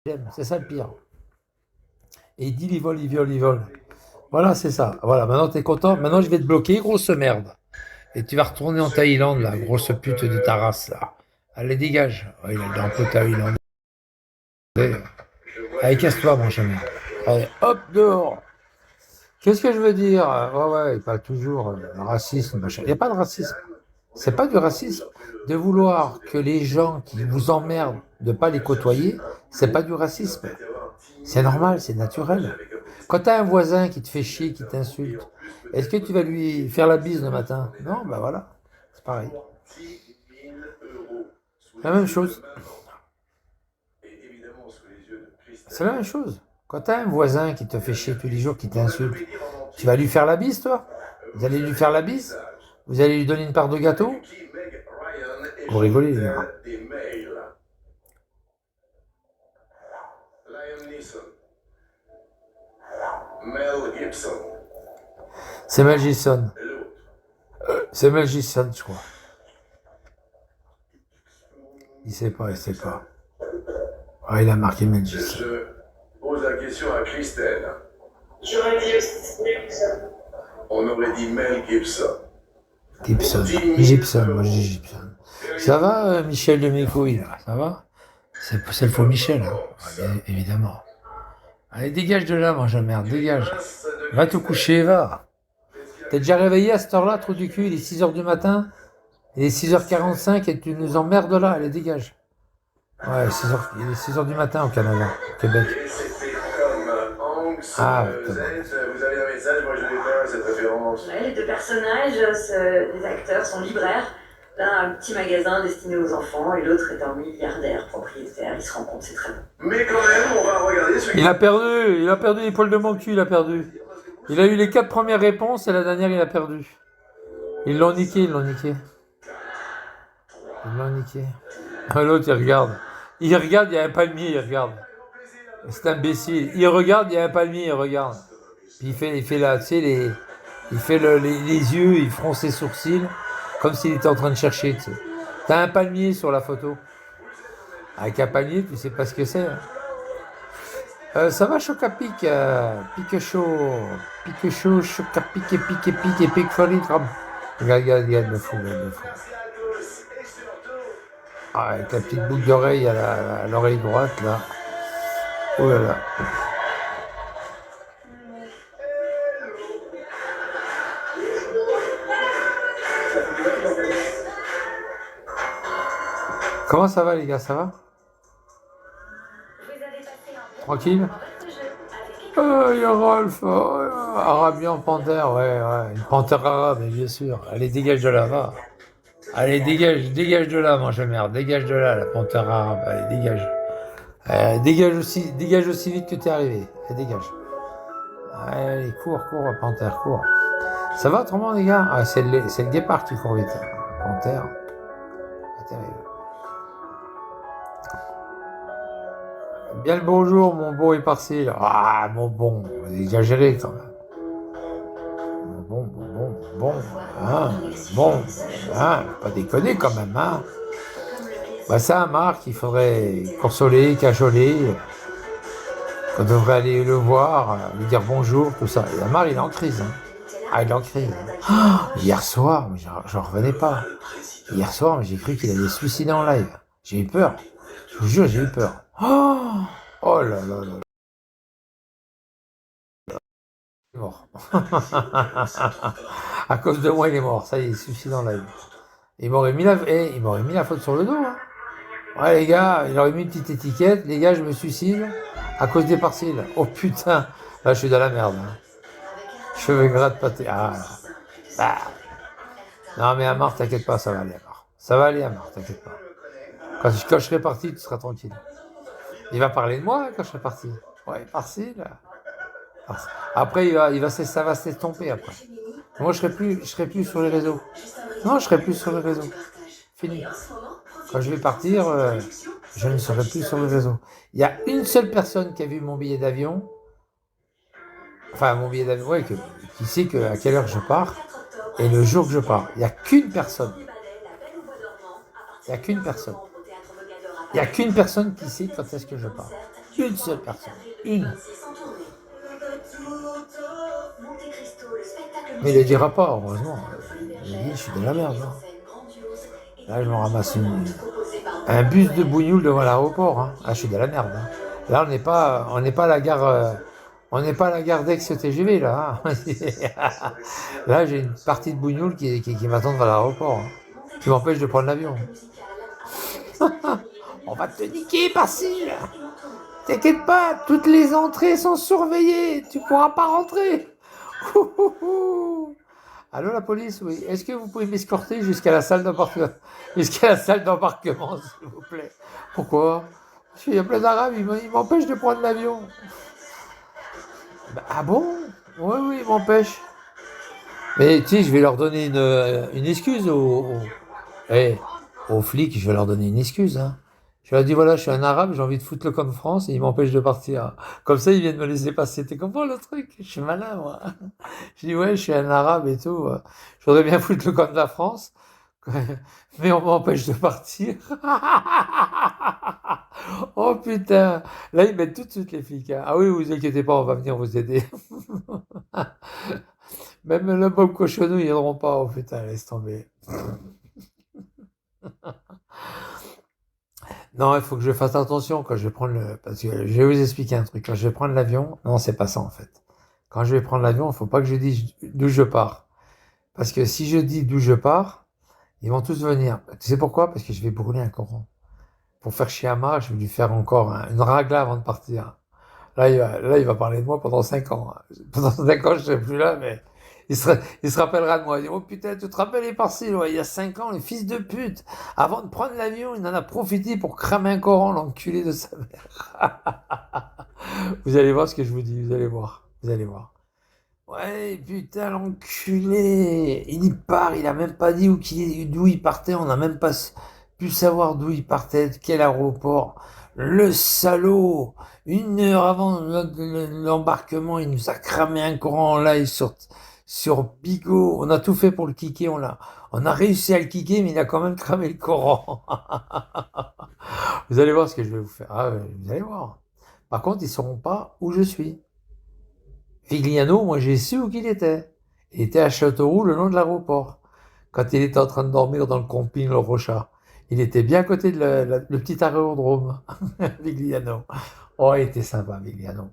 C'est ça le pire. Et il dit, il vole, il viole, il vole. Voilà, c'est ça. Voilà, maintenant t'es content. Maintenant je vais te bloquer, grosse merde. Et tu vas retourner en Thaïlande, la grosse pute de ta race, là. Allez, dégage. Oh, il a un peu thaïlandais. Allez, casse-toi, mon chemin. Allez, hop, dehors. Qu'est-ce que je veux dire? Ouais, ouais, il parle toujours racisme, machin. Il n'y a pas de racisme. C'est pas du racisme. De vouloir que les gens qui vous emmerdent, de pas les côtoyer, c'est pas du racisme. C'est normal, c'est naturel. Quand tu as un voisin qui te fait chier, qui t'insulte, est-ce que tu vas lui faire la bise le matin? Non, ben voilà, c'est pareil. La même chose. C'est la même chose. Quand tu as un voisin qui te fait chier tous les jours, qui t'insulte, tu vas lui faire la bise, toi? Vous allez lui faire la bise? Vous allez lui donner une part de gâteau? Vous rigolez, les gars. Mel Gibson. C'est Mel Gibson. C'est Mel Gibson, je crois. Il sait pas, il sait pas. Ah, il a marqué Mel Gibson. Je pose la question à Christelle. J'aurais dit aussi Gibson. On aurait dit Mel Gibson. Gibson. Gibson, moi je dis Gibson. Ça va, Michel de mes couilles, là? Ça va? C'est le faux Michel, hein? Ouais, évidemment. Allez, dégage de là, mange la merde, dégage. Va te coucher, va. T'es déjà réveillé à cette heure-là, trou du cul? Il est 6h du matin, il est 6h45 et tu nous emmerdes là, allez, dégage. Ouais, 6h, il est 6h du matin au Canada, au Québec. Ah, vous avez un message, moi je l'ai pas, cette référence. Ouais, les deux personnages, les acteurs sont libraires. L'un a un petit magasin destiné aux enfants et l'autre est un milliardaire propriétaire. Ils se rencontrent, c'est très bon. Mais quand même, on va regarder ce Il a perdu les poils de mon cul, il a perdu. Il a eu les 4 premières réponses et la dernière, il a perdu. Ils l'ont niqué, ils l'ont niqué. Ils l'ont niqué. L'autre, il regarde. Il regarde, il y a un palmier, il regarde. C'est imbécile. Il regarde, il y a un palmier, il regarde. Puis il fait là, tu sais, il fait les yeux, il fronce ses sourcils, comme s'il était en train de chercher, tu sais. T'as un palmier sur la photo. Avec un palmier, tu sais pas ce que c'est. Hein. Ça va, Chocapic, pique chaud, Chocapic, pique folie, regarde, le fou, le fou. Ah, avec la petite boucle d'oreille à l'oreille droite, là. Oh là là. Comment ça va, les gars, ça va? Tranquille? Il y a Rolf, Arabian Panthère, ouais, une panthère arabe, bien sûr. Allez, dégage de là, va. Allez, dégage de là, mange merde, dégage de là, la panthère arabe, allez, dégage. Dégage aussi vite que t'es arrivé, allez, dégage. Allez, cours, panthère, cours. Ça va autrement, les gars? Ah, c'est le guépard qui court vite. Panthère, pas terrible. Bien le bonjour, mon beau et parti. Ah, mon bon, vous exagérez quand même. Pas déconner quand même, hein. Bah ça, Marc, il faudrait consoler, cajoler, qu'on devrait aller le voir, lui dire bonjour, tout ça. Et Marc, il est en crise, hein. Ah, il est en crise. Hier soir, mais j'en revenais pas. Hier soir, j'ai cru qu'il allait se suicider en live. J'ai eu peur. Je vous jure, j'ai eu peur. Oh là là là. Il est mort. À cause de moi, il est mort. Ça y est, il se suicide en live. Il m'aurait mis la faute sur le dos. Hein. Ouais, les gars, il aurait mis une petite étiquette. Les gars, je me suicide à cause des partiels. Oh putain, là, je suis dans la merde. Hein. Cheveux gras de pâté. Ah, bah. Non, mais Amar, t'inquiète pas, ça va aller, Amar. Ça va aller, Amar, t'inquiète pas. Quand je serai parti, tu seras tranquille. Il va parler de moi quand je serai parti. Ouais, partiel. Après, ça va s'estomper après. Moi, je serai plus sur les réseaux. Non, je serai plus sur les réseaux. Fini. Quand je vais partir, je ne serai plus sur les réseaux. Il y a une seule personne qui a vu mon billet d'avion. Enfin, mon billet d'avion, ouais, qui sait à quelle heure je pars et le jour que je pars. Il n'y a qu'une personne. Il n'y a qu'une personne. Il n'y a qu'une personne qui sait quand est-ce que je pars. Une seule personne. Une. Mais il ne le dira pas, heureusement. Il dit, je suis de la merde. Hein. Là, je me ramasse un bus de bougnoule devant l'aéroport. Hein. Ah, je suis de la merde. Hein. Là, on n'est pas à la gare, on n'est pas à la gare d'Aix-TGV, là. Hein. Là, j'ai une partie de bougnoule qui m'attend devant l'aéroport. Hein. Qui m'empêche de prendre l'avion. On va te niquer, Parcille. T'inquiète pas, toutes les entrées sont surveillées. Tu pourras pas rentrer. Allô, la police, oui. Est-ce que vous pouvez m'escorter jusqu'à la salle d'embarquement, s'il vous plaît? Pourquoi? Parce qu'il y a plein d'Arabes, ils m'empêchent de prendre l'avion. Ah bon? Oui, ils m'empêchent. Mais tu sais, je vais leur donner une excuse aux flics, je vais leur donner une excuse. Hein. Je leur dis, voilà, je suis un Arabe, j'ai envie de foutre le camp de France et ils m'empêchent de partir. Comme ça, ils viennent me laisser passer. Tu comprends le truc? Je suis malin, moi. Je dis, ouais, je suis un Arabe et tout. Je voudrais bien foutre le camp de la France, mais on m'empêche de partir. Oh putain. Là, ils mettent tout de suite les flics. Hein. Ah oui, vous inquiétez pas, on va venir vous aider. Même le Bob Cochonou, ils n'aideront pas. Oh putain, laisse tomber. Non, il faut que je fasse attention quand je vais prendre parce que je vais vous expliquer un truc. Quand je vais prendre l'avion, non, c'est pas ça en fait. Quand je vais prendre l'avion, il faut pas que je dise d'où je pars. Parce que si je dis d'où je pars, ils vont tous venir. Tu sais pourquoi? Parce que je vais brûler un Coran. Pour faire chier Amar, je vais lui faire encore une ragla avant de partir. Là, il va parler de moi pendant 5 ans. Pendant 5 ans, je serai plus là, mais il se rappellera de moi. Il dit, oh putain, tu te rappelles les parcelles, ouais, il y a 5 ans, le fils de pute, avant de prendre l'avion, il en a profité pour cramer un Coran, l'enculé de sa mère. Vous allez voir ce que je vous dis, vous allez voir. Ouais, putain, l'enculé. Il part, il a même pas dit d'où il partait, on n'a même pas pu savoir d'où il partait, de quel aéroport. Le salaud! 1 heure avant l'embarquement, il nous a cramé un Coran en live sur Bigo. On a tout fait pour le kicker, on a réussi à le kicker, mais il a quand même cramé le Coran. Vous allez voir ce que je vais vous faire. Ah, vous allez voir. Par contre, ils sauront pas où je suis. Vigliano, moi j'ai su où qu'il était. Il était à Châteauroux, le long de l'aéroport. Quand il était en train de dormir dans le camping Le Rochat. Il était bien à côté de le petit aérodrome. Vigliano. Oh, il était sympa, Vigliano.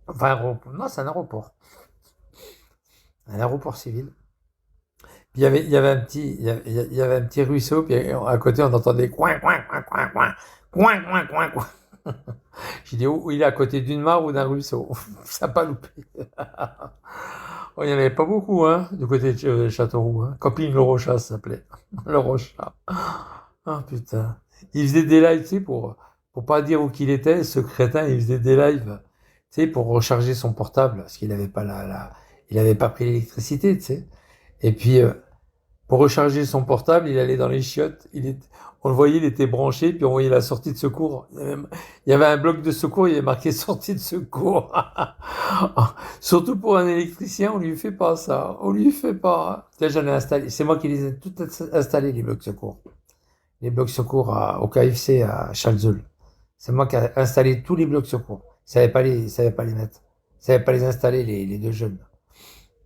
Enfin, non, c'est un aéroport. Un aéroport civil. Puis il y avait un petit ruisseau, puis à côté on entendait coin, coin, coin, coin, coin, coin, coin, coin, coin. J'ai dit, il est à côté d'une mare ou d'un ruisseau. Ça n'a pas loupé. Oh, il n'y en avait pas beaucoup, hein, du côté de Châteauroux. Hein. Camping Le Rochat, ça s'appelait. Le Rochat. Ah, putain. Il faisait des lives, tu sais, pour pas dire où qu'il était, ce crétin, il faisait des lives, tu sais, pour recharger son portable, parce qu'il n'avait pas il avait pas pris l'électricité, tu sais. Et puis, pour recharger son portable, il allait dans les chiottes, on le voyait, il était branché, puis on voyait la sortie de secours. Il y avait un bloc de secours, il y avait marqué sortie de secours. Surtout pour un électricien, on lui fait pas ça. On lui fait pas. Là, j'en ai installé. C'est moi qui les ai tous installés, les blocs de secours. Les blocs de secours au KFC à Chalzeul. C'est moi qui ai installé tous les blocs de secours. Je savais pas les mettre. Je savais pas les installer, les deux jeunes.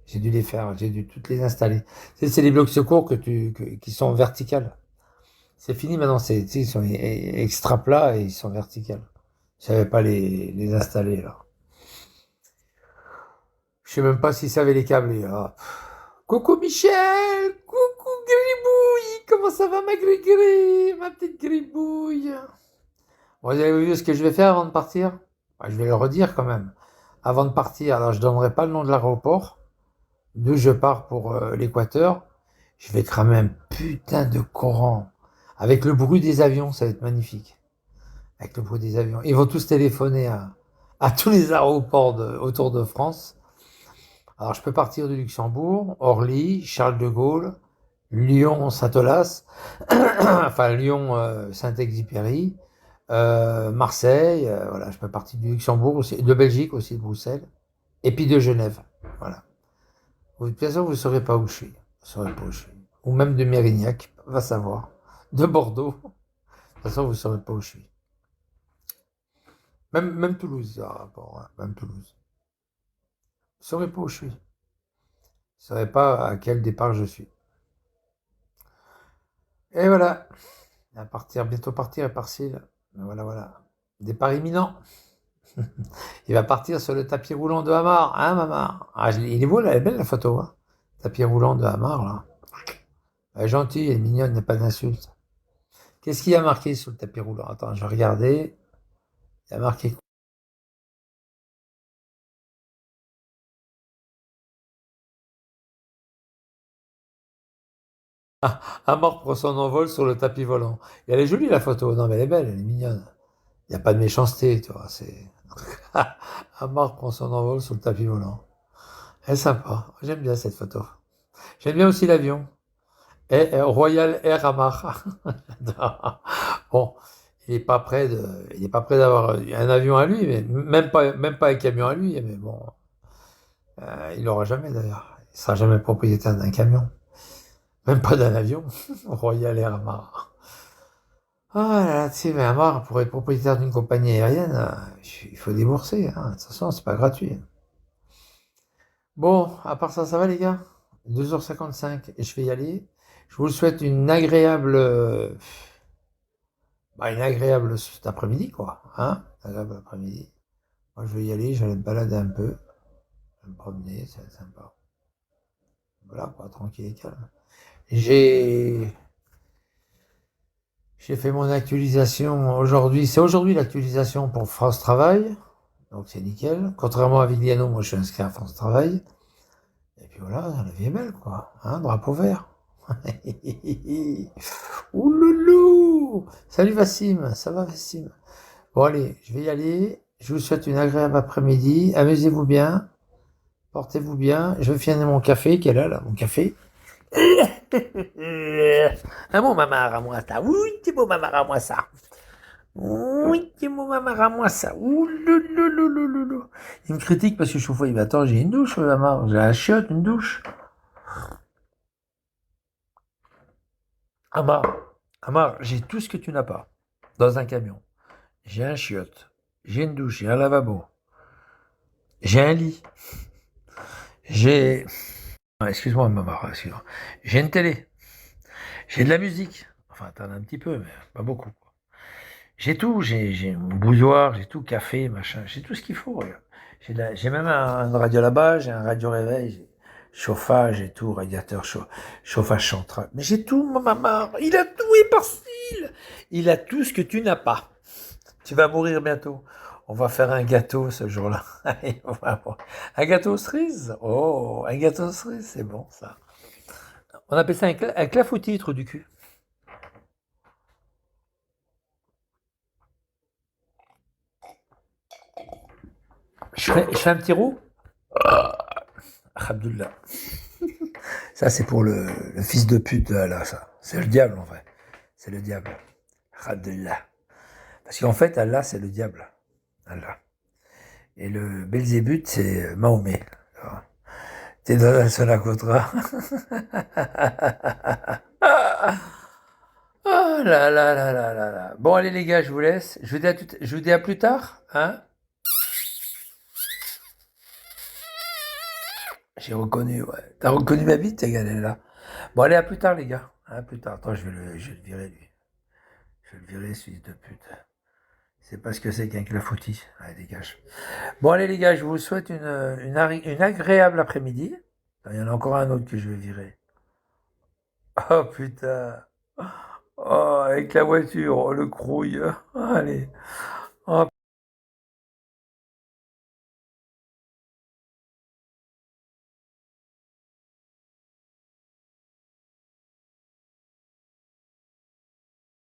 J'ai dû toutes les installer. C'est les blocs de secours qui sont verticales. C'est fini maintenant, ils sont extra plats et ils sont verticales. Je savais pas les installer, là. Je sais même pas s'ils savaient les câbler, là. Coucou Michel! Coucou Gribouille! Comment ça va ma Gribouille? Ma petite Gribouille? Bon, vous avez vu ce que je vais faire avant de partir? Je vais le redire quand même. Avant de partir, alors je donnerai pas le nom de l'aéroport, d'où je pars pour l'Équateur. Je vais cramer un putain de Coran. Avec le bruit des avions, ça va être magnifique. Avec le bruit des avions. Ils vont tous téléphoner à tous les aéroports autour de France. Alors, je peux partir du Luxembourg, Orly, Charles de Gaulle, Lyon, Saint-Olas, enfin Lyon, Saint-Exupéry, Marseille, voilà, je peux partir du Luxembourg aussi, de Belgique aussi, de Bruxelles, et puis de Genève, voilà. De toute façon, vous ne saurez pas où je suis. Vous saurez pas où je suis. Ou même de Mérignac, va savoir. De Bordeaux. De toute façon, vous ne saurez pas où je suis. Même Toulouse, ça a rapport, hein, même Toulouse. Je ne saurais pas où je suis. Je ne saurais pas à quel départ je suis. Et voilà. À partir, bientôt partir et partir. Voilà, voilà. Départ imminent. Il va partir sur le tapis roulant de Hamar, hein, maman? Ah, il est beau, là, elle est belle la photo, hein. Tapis roulant de Hamar, là. Elle est gentille, elle est mignonne, il n'y a pas d'insulte. Qu'est-ce qu'il y a marqué sur le tapis roulant? Attends, je vais regarder. Il y a marqué Hamar prend son envol sur le tapis volant. Et elle est jolie la photo, non mais elle est belle, elle est mignonne. Il n'y a pas de méchanceté, tu vois. C'est Hamar prend son envol sur le tapis volant. Elle est sympa. J'aime bien cette photo. J'aime bien aussi l'avion. Royal Air Hamar. Bon, il est pas prêt d'avoir un avion à lui, mais même pas un camion à lui. Mais bon, il l'aura jamais d'ailleurs. Il sera jamais propriétaire d'un camion, même pas d'un avion. Royal Air Hamar. Ah là là, tu sais, mais Hamar, pour être propriétaire d'une compagnie aérienne, il faut débourser. Hein. De toute façon, c'est pas gratuit. Bon, à part ça, ça va les gars? 2h55 et je vais y aller. Je vous souhaite une agréable cet après-midi, quoi. Hein? Agréable après-midi. Moi, je vais y aller, je vais aller me balader un peu. Je vais me promener, ça va être sympa. Voilà, quoi, tranquille et calme. J'ai, j'ai fait mon actualisation aujourd'hui. C'est aujourd'hui l'actualisation pour France Travail. Donc, c'est nickel. Contrairement à Vigliano, moi, je suis inscrit à France Travail. Et puis voilà, la vie est belle, quoi. Hein, drapeau vert. Ouh loulou! Salut Vassim, ça va Vassim? Bon allez, je vais y aller. Je vous souhaite une agréable après-midi. Amusez-vous bien. Portez-vous bien. Je vais finir mon café, qui est là, mon café. Un bon mamar à moi ça. Oui, c'est bon mamar à moi ça. Oui, c'est bon mamar à moi ça. Ouh loulou. Il me critique parce que je suis fou. Il dit, attends, j'ai une douche, mamar. J'ai la chiotte, une douche. Amar, Amar, j'ai tout ce que tu n'as pas dans un camion. J'ai un chiotte, j'ai une douche, j'ai un lavabo, j'ai un lit, j'ai... Ah, excuse-moi, Amar, excuse-moi. J'ai une télé, j'ai de la musique. Enfin, t'en as un petit peu, mais pas beaucoup. J'ai tout, j'ai mon bouilloire, j'ai tout, café, machin, j'ai tout ce qu'il faut. Regarde. J'ai même une radio là-bas, j'ai un radio réveil, j'ai chauffage et tout, radiateur, chauffage central. Mais j'ai tout, mon maman. Il a tout, et parcile. Il a tout ce que tu n'as pas. Tu vas mourir bientôt. On va faire un gâteau ce jour-là. Allez, un gâteau aux cerises. Oh, un gâteau aux cerises, c'est bon ça. On appelle ça un clafoutis, trou du cul. Je fais un petit roux. Abdullah. Ça, c'est pour le fils de pute de Allah, ça. C'est le diable, en vrai. C'est le diable. Abdullah. Parce qu'en fait, Allah, c'est le diable. Allah. Et le Belzébuth, c'est Mahomet. T'es dans la Sonacotra. Oh là là là là là là. Bon, allez, les gars, je vous laisse. Je vous dis à plus tard. Hein. J'ai reconnu, ouais. T'as reconnu ma bite, ta galère là. Bon, allez, à plus tard, les gars. À plus tard. Attends, je vais le virer, lui. Je vais le virer, ce fils de pute. C'est pas ce que c'est qu'un clafoutis. Allez, dégage. Bon, allez, les gars, je vous souhaite une agréable après-midi. Il y en a encore un autre que je vais virer. Oh, putain. Oh, avec la voiture. Oh, le crouille. Allez.